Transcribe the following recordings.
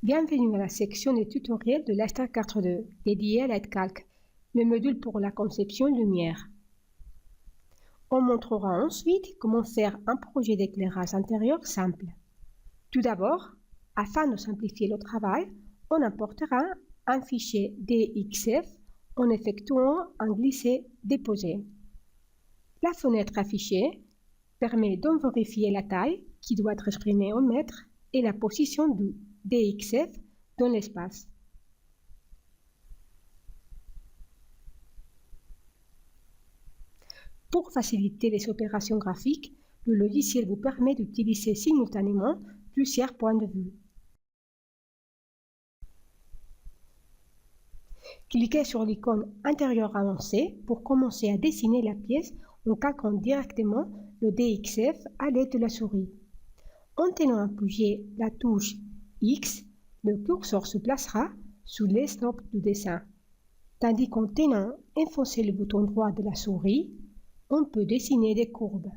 Bienvenue à la section des tutoriels de l'Astar 4.2 dédiée à l'AIDCalc, le module pour la conception lumière. On montrera ensuite comment faire un projet d'éclairage intérieur simple. Tout d'abord, afin de simplifier le travail, on importera un fichier DXF en effectuant un glisser-déposer. La fenêtre affichée permet de vérifier la taille qui doit être exprimée en mètres et la position du DXF dans l'espace. Pour faciliter les opérations graphiques, le logiciel vous permet d'utiliser simultanément plusieurs points de vue. Cliquez sur l'icône intérieur avancée pour commencer à dessiner la pièce en calquant directement le DXF à l'aide de la souris. En tenant appuyé la touche X, le curseur se placera sous l'estope du dessin, tandis qu'en tenant enfoncé le bouton droit de la souris, on peut dessiner des courbes.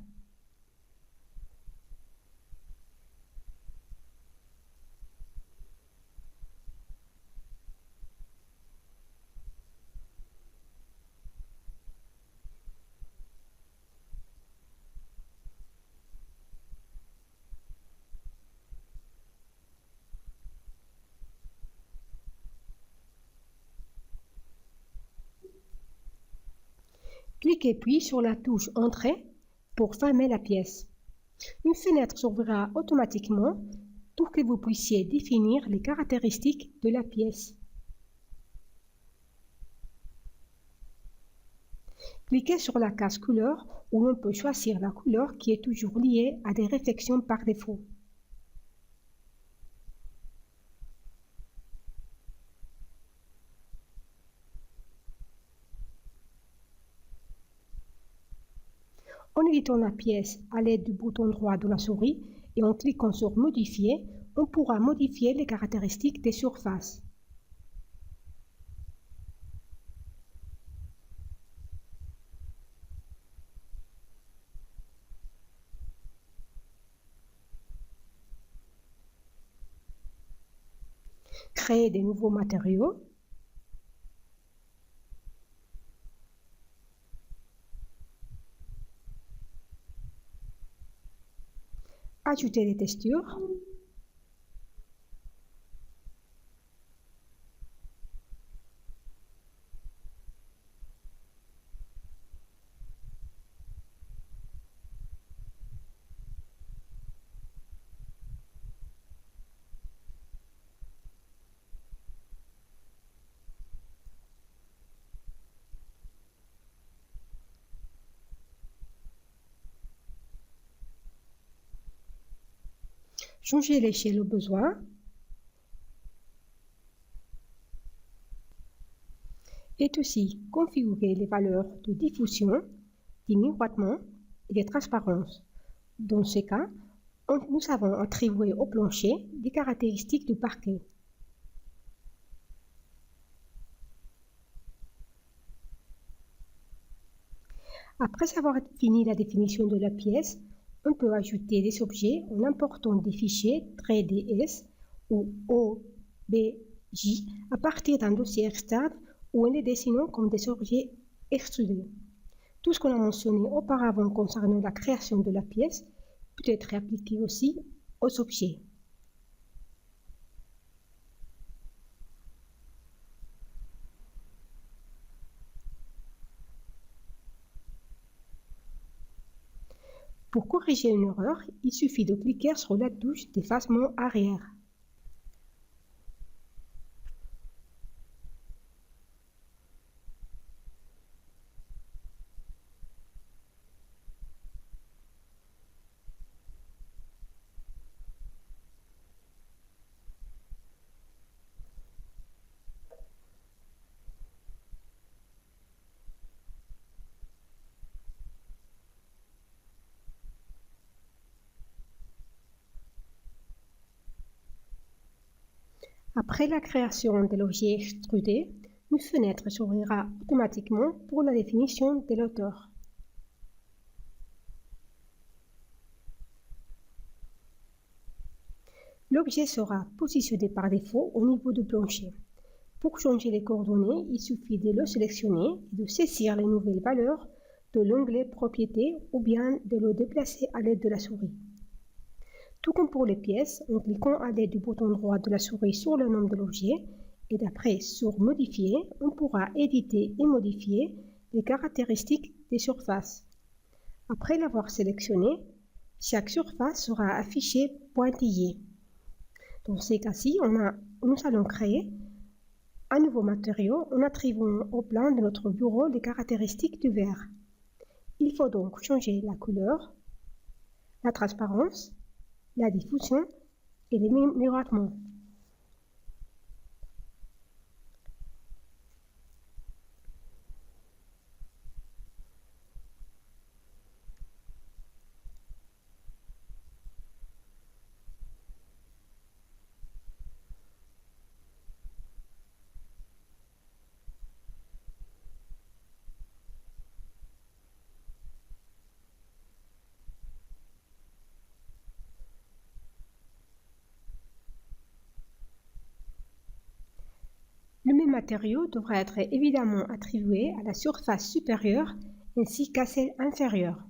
Cliquez puis sur la touche Entrée pour fermer la pièce. Une fenêtre s'ouvrira automatiquement pour que vous puissiez définir les caractéristiques de la pièce. Cliquez sur la case couleur où l'on peut choisir la couleur qui est toujours liée à des réflexions par défaut. En éditant la pièce à l'aide du bouton droit de la souris et en cliquant sur Modifier, on pourra modifier les caractéristiques des surfaces. Créer des nouveaux matériaux. Ajouter des textures. Changer l'échelle au besoin. Et aussi configurer les valeurs de diffusion, de miroitement et de transparence. Dans ce cas, nous avons attribué au plancher des caractéristiques du parquet. Après avoir fini la définition de la pièce, on peut ajouter des objets en important des fichiers 3ds ou OBJ à partir d'un dossier externe ou en les dessinant comme des objets extrudés. Tout ce qu'on a mentionné auparavant concernant la création de la pièce peut être appliqué aussi aux objets. Pour corriger une erreur, il suffit de cliquer sur la touche d'effacement arrière. Après la création de l'objet extrudé, une fenêtre s'ouvrira automatiquement pour la définition de l'auteur. L'objet sera positionné par défaut au niveau du plancher. Pour changer les coordonnées, il suffit de le sélectionner et de saisir les nouvelles valeurs de l'onglet Propriétés ou bien de le déplacer à l'aide de la souris. Tout comme pour les pièces, en cliquant à l'aide du bouton droit de la souris sur le nom de l'objet et d'après sur Modifier, on pourra éditer et modifier les caractéristiques des surfaces. Après l'avoir sélectionné, chaque surface sera affichée pointillée. Dans ces cas-ci, nous allons créer un nouveau matériau en attribuant au plan de notre bureau les caractéristiques du verre. Il faut donc changer la couleur, la transparence, la diffusion et les miroitements. Le même matériau devra être évidemment attribué à la surface supérieure ainsi qu'à celle inférieure.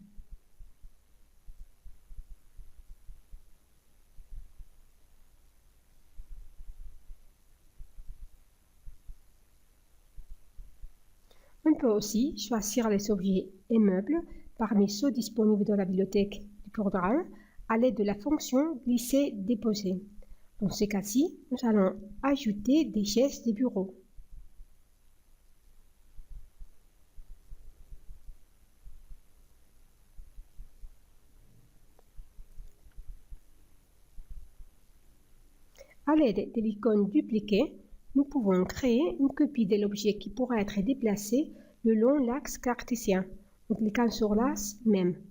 On peut aussi choisir les objets et meubles parmi ceux disponibles dans la bibliothèque du programme à l'aide de la fonction Glisser-Déposer. Dans ce cas-ci, nous allons ajouter des chaises de bureau. À l'aide de l'icône Dupliquer, nous pouvons créer une copie de l'objet qui pourra être déplacé le long l'axe cartésien en cliquant sur l'axe même.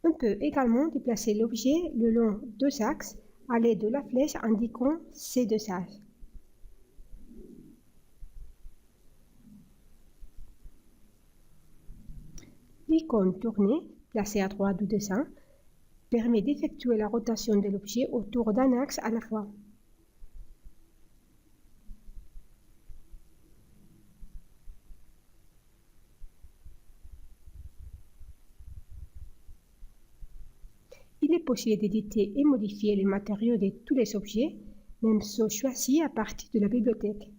On peut également déplacer l'objet le long deux axes à l'aide de la flèche indiquant ces deux axes. L'icône tourner, placée à droite du dessin, permet d'effectuer la rotation de l'objet autour d'un axe à la fois. Il est possible d'éditer et modifier les matériaux de tous les objets, même ceux choisis à partir de la bibliothèque.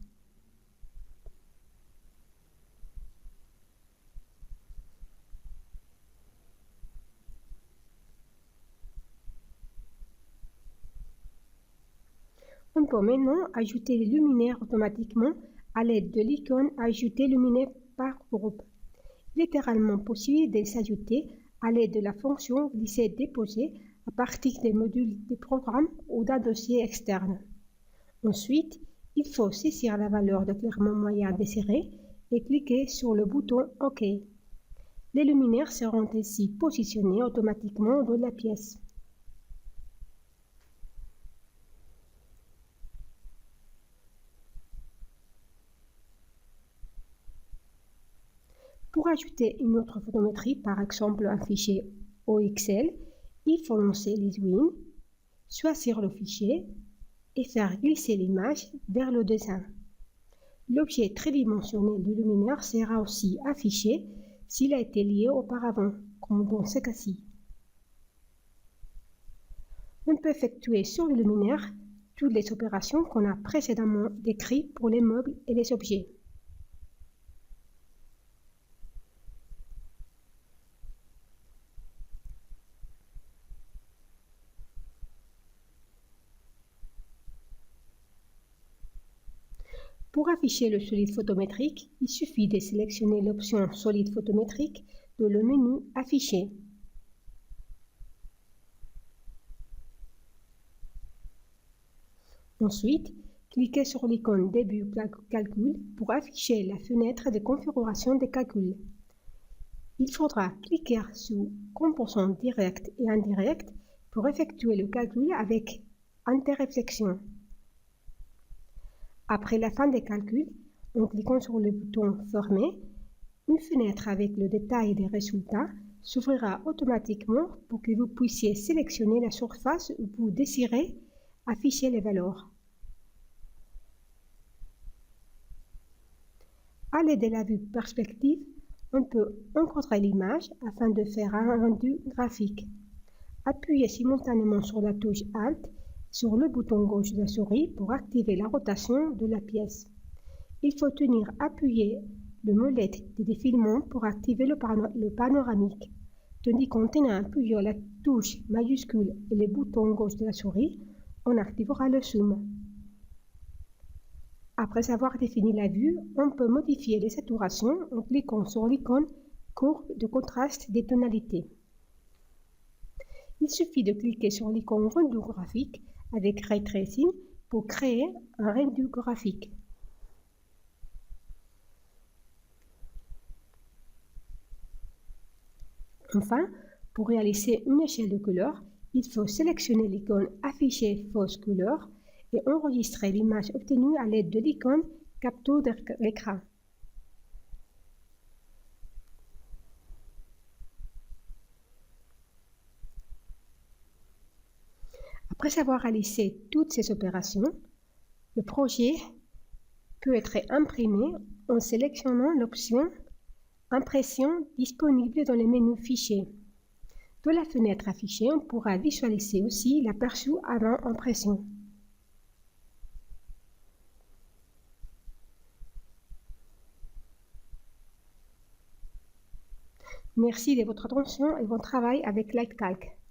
On peut maintenant ajouter les luminaires automatiquement à l'aide de l'icône Ajouter luminaire par groupe. Il est littéralement possible de les ajouter à l'aide de la fonction Glisser-Déposer à partir des modules du programme ou d'un dossier externe. Ensuite, il faut saisir la valeur d'éclairement moyen désirée et cliquer sur le bouton OK. Les luminaires seront ainsi positionnés automatiquement dans la pièce. Pour ajouter une autre photométrie, par exemple un fichier OXL, il faut lancer les Win, choisir le fichier et faire glisser l'image vers le dessin. L'objet tridimensionnel du luminaire sera aussi affiché s'il a été lié auparavant, comme dans ce cas-ci. On peut effectuer sur le luminaire toutes les opérations qu'on a précédemment décrites pour les meubles et les objets. Pour afficher le solide photométrique, il suffit de sélectionner l'option Solide photométrique dans le menu Afficher. Ensuite, cliquez sur l'icône Début calcul pour afficher la fenêtre de configuration des calculs. Il faudra cliquer sur Composants directs et indirects pour effectuer le calcul avec interréflexion. Après la fin des calculs, en cliquant sur le bouton Former, une fenêtre avec le détail des résultats s'ouvrira automatiquement pour que vous puissiez sélectionner la surface où vous désirez afficher les valeurs. À l'aide de la vue perspective, on peut encadrer l'image afin de faire un rendu graphique. Appuyez simultanément sur la touche Alt sur le bouton gauche de la souris pour activer la rotation de la pièce. Il faut tenir appuyé le molette de défilement pour activer le panoramique, tandis qu'en tenant appuyé la touche majuscule et le bouton gauche de la souris, on activera le zoom. Après avoir défini la vue, on peut modifier les saturations en cliquant sur l'icône courbe de contraste des tonalités. Il suffit de cliquer sur l'icône rendu graphique avec Ray Tracing pour créer un rendu graphique. Enfin, pour réaliser une échelle de couleur, il faut sélectionner l'icône Afficher fausse couleur et enregistrer l'image obtenue à l'aide de l'icône Capture d'écran. Après avoir réalisé toutes ces opérations, le projet peut être imprimé en sélectionnant l'option Impression disponible dans le menu Fichier. De la fenêtre affichée, on pourra visualiser aussi l'aperçu avant impression. Merci de votre attention et bon travail avec LightCalc.